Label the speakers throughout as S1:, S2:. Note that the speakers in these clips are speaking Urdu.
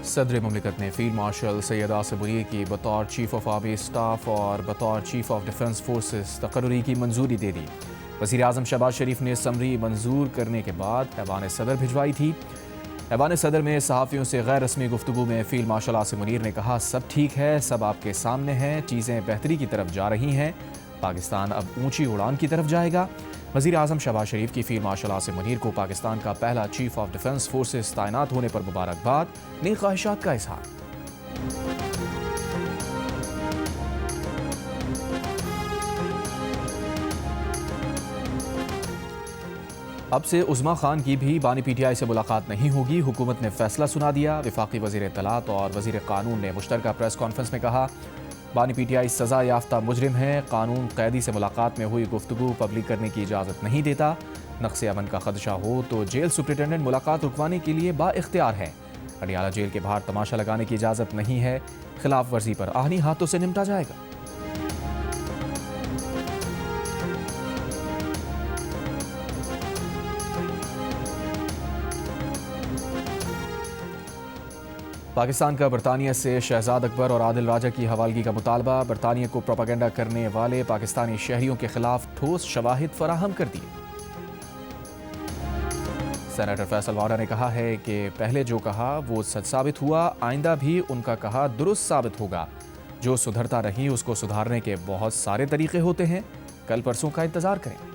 S1: صدر مملکت نے فیلڈ مارشل سید آصف منیر کی بطور چیف آف آرمی اسٹاف اور بطور چیف آف ڈیفنس فورسز تقرری کی منظوری دے دی۔ وزیر اعظم شہباز شریف نے سمری منظور کرنے کے بعد ایوان صدر بھجوائی تھی۔ ایوان صدر میں صحافیوں سے غیر رسمی گفتگو میں فیلڈ مارشل آصف منیر نے کہا، سب ٹھیک ہے، سب آپ کے سامنے ہیں، چیزیں بہتری کی طرف جا رہی ہیں، پاکستان اب اونچی اڑان کی طرف جائے گا۔ وزیر اعظم شہباز شریف کی فیلڈ مارشل آصف منیر کو پاکستان کا پہلا چیف آف ڈیفنس فورسز تعینات ہونے پر مبارکباد، نیک خواہشات کا اظہار۔ اب سے عظما خان کی بھی بانی پی ٹی آئی سے ملاقات نہیں ہوگی، حکومت نے فیصلہ سنا دیا۔ وفاقی وزیر اطلاعات اور وزیر قانون نے مشترکہ پریس کانفرنس میں کہا، بانی پی ٹی آئی سزا یافتہ مجرم ہے، قانون قیدی سے ملاقات میں ہوئی گفتگو پبلک کرنے کی اجازت نہیں دیتا، نقص امن کا خدشہ ہو تو جیل سپرنٹینڈنٹ ملاقات رکوانے کے لیے با اختیار ہے، اڈیالہ جیل کے باہر تماشا لگانے کی اجازت نہیں ہے، خلاف ورزی پر آہنی ہاتھوں سے نمٹا جائے گا۔ پاکستان کا برطانیہ سے شہزاد اکبر اور عادل راجہ کی حوالگی کا مطالبہ، برطانیہ کو پروپیگنڈا کرنے والے پاکستانی شہریوں کے خلاف ٹھوس شواہد فراہم کر دیے۔ سینیٹر فیصل وارا نے کہا ہے کہ پہلے جو کہا وہ سچ ثابت ہوا، آئندہ بھی ان کا کہا درست ثابت ہوگا، جو سدھرتا رہی اس کو سدھارنے کے بہت سارے طریقے ہوتے ہیں، کل پرسوں کا انتظار کریں۔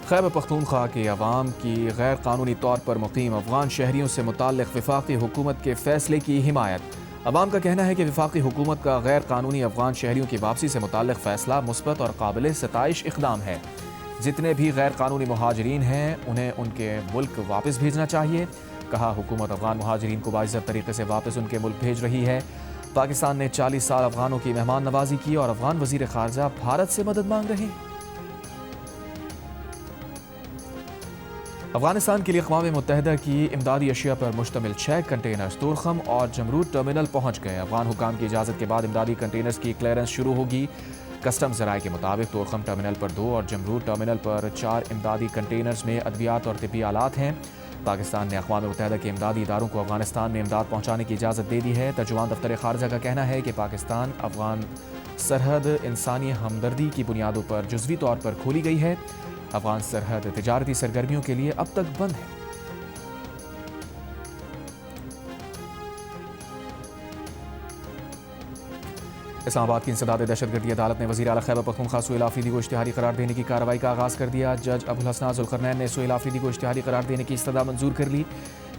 S1: خیبر پختونخوا کے عوام کی غیر قانونی طور پر مقیم افغان شہریوں سے متعلق وفاقی حکومت کے فیصلے کی حمایت۔ عوام کا کہنا ہے کہ وفاقی حکومت کا غیر قانونی افغان شہریوں کی واپسی سے متعلق فیصلہ مثبت اور قابل ستائش اقدام ہے۔ جتنے بھی غیر قانونی مہاجرین ہیں انہیں ان کے ملک واپس بھیجنا چاہیے۔ کہا، حکومت افغان مہاجرین کو باعزت طریقے سے واپس ان کے ملک بھیج رہی ہے۔ پاکستان نے 40 سال افغانوں کی مہمان نوازی کی اور افغان وزیر خارجہ بھارت سے مدد مانگ رہے ہیں۔ افغانستان کے لیے اقوام متحدہ کی امدادی اشیاء پر مشتمل 6 کنٹینرز تورخم اور جمرود ٹرمینل پہنچ گئے۔ افغان حکام کی اجازت کے بعد امدادی کنٹینرز کی کلیئرنس شروع ہوگی۔ کسٹم ذرائع کے مطابق تورخم ٹرمینل پر 2 اور جمرود ٹرمینل پر 4 امدادی کنٹینرز میں ادویات اور طبی آلات ہیں۔ پاکستان نے اقوام متحدہ کے امدادی اداروں کو افغانستان میں امداد پہنچانے کی اجازت دے دی ہے۔ ترجمان دفتر خارجہ کا کہنا ہے کہ پاکستان افغان سرحد انسانی ہمدردی کی بنیادوں پر جزوی طور پر کھولی گئی ہے۔ افغان سرحد تجارتی سرگرمیوں کے لیے اب تک بند ہے۔ اسلام آباد کی انسداد دہشت گردی عدالت نے وزیر اعلیٰ خیبر پختونخوا سہیل آفریدی کو اشتہاری قرار دینے کی کارروائی کا آغاز کر دیا۔ جج ابوالحسن ذوالقرنین نے سہیل آفریدی کو اشتہاری قرار دینے کی استدعا منظور کر لی۔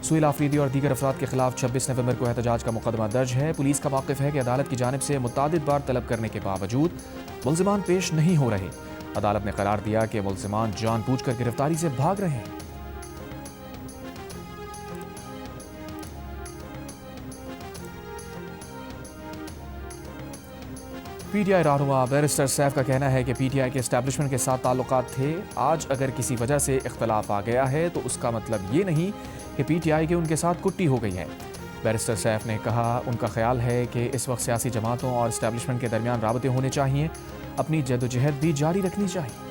S1: سہیل آفریدی اور دیگر افراد کے خلاف 26 نومبر کو احتجاج کا مقدمہ درج ہے۔ پولیس کا موقف ہے کہ عدالت کی جانب سے متعدد بار طلب کرنے کے باوجود ملزمان پیش نہیں ہو رہے۔ عدالت نے قرار دیا کہ ملزمان جان بوجھ کر گرفتاری سے بھاگ رہے ہیں۔ پی ٹی آئی رہنما بیرسٹر سیف کا کہنا ہے کہ پی ٹی آئی کے اسٹیبلشمنٹ کے ساتھ تعلقات تھے، آج اگر کسی وجہ سے اختلاف آ گیا ہے تو اس کا مطلب یہ نہیں کہ پی ٹی آئی کے ان کے ساتھ کٹی ہو گئی ہے۔ بیرسٹر سیف نے کہا، ان کا خیال ہے کہ اس وقت سیاسی جماعتوں اور اسٹیبلشمنٹ کے درمیان رابطے ہونے چاہیے، اپنی جدوجہد بھی جاری رکھنی چاہیے۔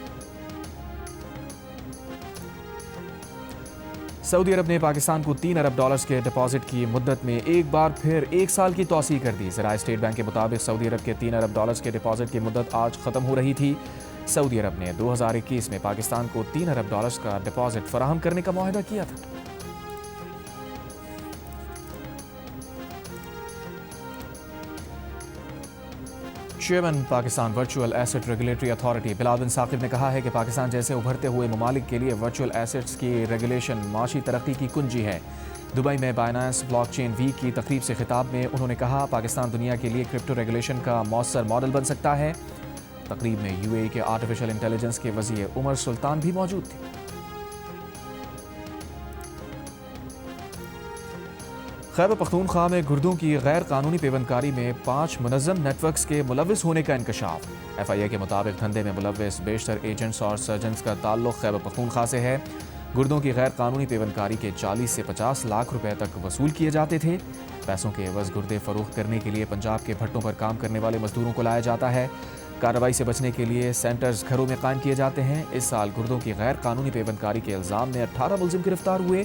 S1: سعودی عرب نے پاکستان کو $3 ارب کے ڈپازٹ کی مدت میں ایک بار پھر 1 سال کی توسیع کر دی۔ ذرائع اسٹیٹ بینک کے مطابق سعودی عرب کے $3 ارب کے ڈپازٹ کی مدت آج ختم ہو رہی تھی۔ سعودی عرب نے 2021 میں پاکستان کو $3 ارب کا ڈپازٹ فراہم کرنے کا معاہدہ کیا تھا۔ Chairman Pakistan virtual asset regulatory authority Bilal bin Saqib نے کہا ہے کہ پاکستان جیسے ابھرتے ہوئے ممالک کے لیے ورچوئل ایسٹس کی ریگولیشن معاشی ترقی کی کنجی ہے۔ دبئی میں بائنانس بلاک چین ویک کی تقریب سے خطاب میں انہوں نے کہا، پاکستان دنیا کے لیے کرپٹو ریگولیشن کا مؤثر ماڈل بن سکتا ہے۔ تقریب میں یو اے ای کے آرٹیفیشل انٹیلیجنس کے وزیر عمر سلطان بھی موجود تھے۔ خیبر پختونخوا میں گردوں کی غیر قانونی پیوندکاری میں 5 منظم نیٹ ورکس کے ملوث ہونے کا انکشاف۔ ایف آئی اے کے مطابق دھندے میں ملوث بیشتر ایجنٹس اور سرجنز کا تعلق خیبر پختونخوا سے ہے۔ گردوں کی غیر قانونی پیوندکاری کے 40 سے 50 لاکھ روپے تک وصول کیے جاتے تھے۔ پیسوں کے عوض گردے فروخت کرنے کے لیے پنجاب کے بھٹوں پر کام کرنے والے مزدوروں کو لایا جاتا ہے۔ کارروائی سے بچنے کے لیے سینٹرز گھروں میں قائم کیے جاتے ہیں۔ اس سال گردوں کی غیر قانونی پیوندکاری کے الزام میں 18 ملزم گرفتار ہوئے۔